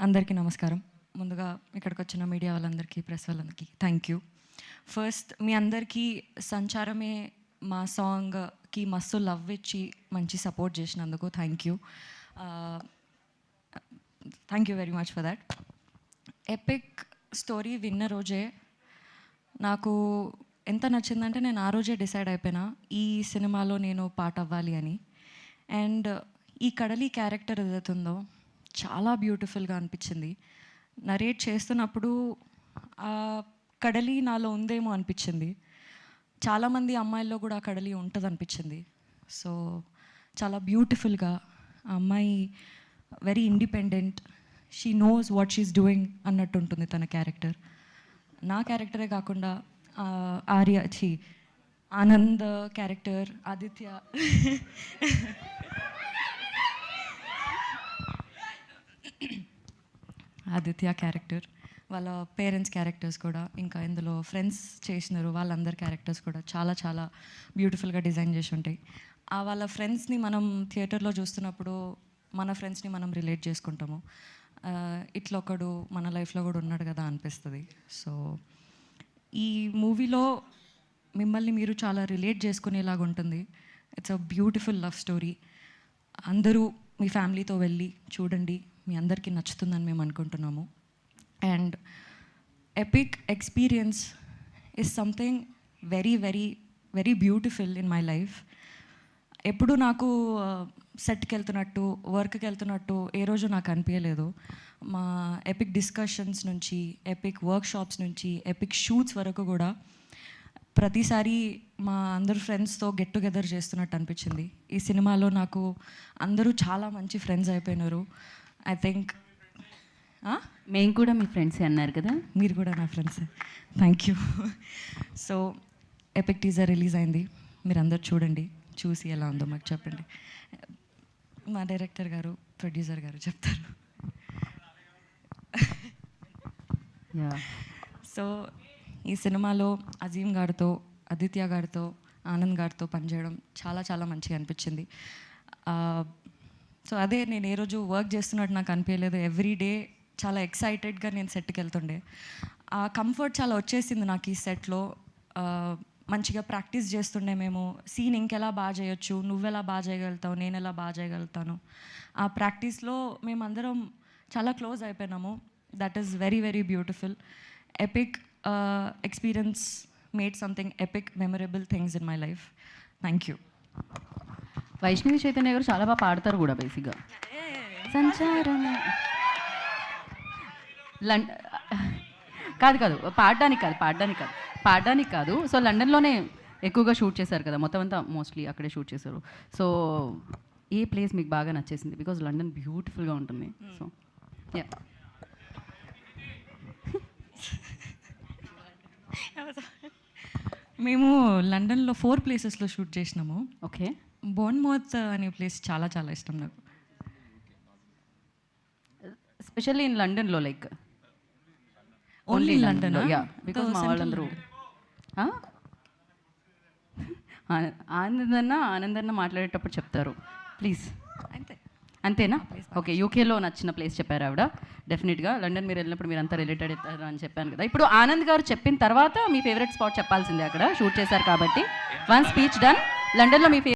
అందరికీ నమస్కారం. ముందుగా ఇక్కడికి వచ్చిన మీడియా వాళ్ళందరికీ, ప్రెస్ వాళ్ళందరికీ థ్యాంక్ యూ. ఫస్ట్ మీ అందరికీ సంచారమే మా సాంగ్కి మస్తు లవ్ ఇచ్చి మంచి సపోర్ట్ చేసినందుకు thank you very much for that. Epic story విన్న రోజే నాకు ఎంత నచ్చిందంటే నేను ఆ రోజే డిసైడ్ అయిపోయినా ఈ సినిమాలో నేను పార్ట్ అవ్వాలి అని. అండ్ ఈ కడలి క్యారెక్టర్ ఏదైతుందో చాలా బ్యూటిఫుల్గా అనిపించింది. నరేట్ చేస్తున్నప్పుడు ఆ కడలి నాలో ఉందేమో అనిపించింది. చాలామంది అమ్మాయిల్లో కూడా ఆ కడలి ఉంటుంది అనిపించింది. సో చాలా బ్యూటిఫుల్గా ఆ అమ్మాయి very independent, she knows what she is doing అన్నట్టు ఉంటుంది తన క్యారెక్టర్. నా క్యారెక్టరే కాకుండా ఆనంద్ క్యారెక్టర్, ఆదిత్య క్యారెక్టర్, వాళ్ళ పేరెంట్స్ క్యారెక్టర్స్ కూడా, ఇంకా ఇందులో ఫ్రెండ్స్ చేసినారు వాళ్ళందరి క్యారెక్టర్స్ కూడా చాలా చాలా బ్యూటిఫుల్గా డిజైన్ చేసి ఉంటాయి. వాళ్ళ ఫ్రెండ్స్ని మనం థియేటర్లో చూస్తున్నప్పుడు మన ఫ్రెండ్స్ని మనం రిలేట్ చేసుకుంటాము. ఇట్లా ఒకడు మన లైఫ్లో కూడా ఉన్నాడు కదా అనిపిస్తుంది. సో ఈ మూవీలో మిమ్మల్ని మీరు చాలా రిలేట్ చేసుకునేలాగా ఉంటుంది. It's a beautiful love story. అందరూ మీ ఫ్యామిలీతో వెళ్ళి చూడండి, మీ అందరికీ నచ్చుతుందని మేము అనుకుంటున్నాము. And epic experience is something very very very beautiful in my life. ఎప్పుడు నాకు సెట్కి వెళ్తున్నట్టు, వర్క్కి వెళ్తున్నట్టు ఏ రోజు నాకు అనిపించలేదు. మా ఎపిక్ డిస్కషన్స్ నుంచి, ఎపిక్ వర్క్షాప్స్ నుంచి, ఎపిక్ షూట్స్ వరకు కూడా ప్రతిసారి మా అందరు ఫ్రెండ్స్తో గెట్ టుగెదర్ చేస్తున్నట్టు అనిపించింది. ఈ సినిమాలో నాకు అందరూ చాలా మంచి ఫ్రెండ్స్ అయిపోయినారు. ఐ థింక్ మేము కూడా మీ ఫ్రెండ్సే అన్నారు కదా. మీరు కూడా నా ఫ్రెండ్సే. Thank you. So epic teaser release అయింది, మీరు అందరు చూడండి, చూసి ఎలా ఉందో మాకు చెప్పండి. మా డైరెక్టర్ గారు, ప్రొడ్యూసర్ గారు చెప్తారు. సో ఈ సినిమాలో అజీమ్ గారితో, ఆదిత్య గారితో, ఆనంద్ గారితో పనిచేయడం చాలా చాలా మంచిగా అనిపించింది. సో అదే నేను ఏ రోజు వర్క్ చేస్తున్నట్టు నాకు అనిపించలేదు. ఎవ్రీ డే చాలా ఎక్సైటెడ్గా నేను సెట్కి వెళ్తుండే. ఆ కంఫర్ట్ చాలా వచ్చేసింది నాకు ఈ సెట్లో. మంచిగా ప్రాక్టీస్ చేస్తుండే మేము. సీన్ ఇంకెలా బాగా చేయొచ్చు, నువ్వెలా బాగా చేయగలుగుతావు, నేను ఎలా బాగా చేయగలుగుతాను. ఆ ప్రాక్టీస్లో మేమందరం చాలా క్లోజ్ అయిపోయినాము. That is very very beautiful. Epic experience made something epic memorable things in my life. Thank you. Vaishnavi Chaitanya గారు చాలా బాగా పాడతారు కూడా బేసిక్గా. సంచారం కాదు పాడడానికి కాదు. సో లండన్లోనే ఎక్కువగా షూట్ చేశారు కదా, మొత్తం అంతా మోస్ట్లీ అక్కడే షూట్ చేశారు. సో ఏ ప్లేస్ మీకు బాగా నచ్చేసింది? బికాజ్ లండన్ బ్యూటిఫుల్గా ఉంటుంది. సో మేము లండన్లో 4 ప్లేసెస్లో షూట్ చేసినాము. ఓకే. బోర్న్మౌత్ అనే ప్లేస్ చాలా చాలా ఇష్టం నాకు. స్పెషల్లీ ఇన్ లండన్లో, లైక్ ఓన్లీ లండన్. బికాజ్ మా వాళ్ళందరూ ఆనందన్న మాట్లాడేటప్పుడు చెప్తారు ప్లీజ్. అంతేనా? ఓకే. యూకేలో నచ్చిన ప్లేస్ చెప్పారు ఆవిడ. డెఫినెట్గా లండన్ మీరు వెళ్ళినప్పుడు మీరు అంతా రిలేటెడ్ అవుతారు అని చెప్పాను కదా. ఇప్పుడు ఆనంద్ గారు చెప్పిన తర్వాత మీ ఫేవరెట్ స్పాట్ చెప్పాల్సిందే, అక్కడ షూట్ చేశారు కాబట్టి. One speech done. లండన్లో మీ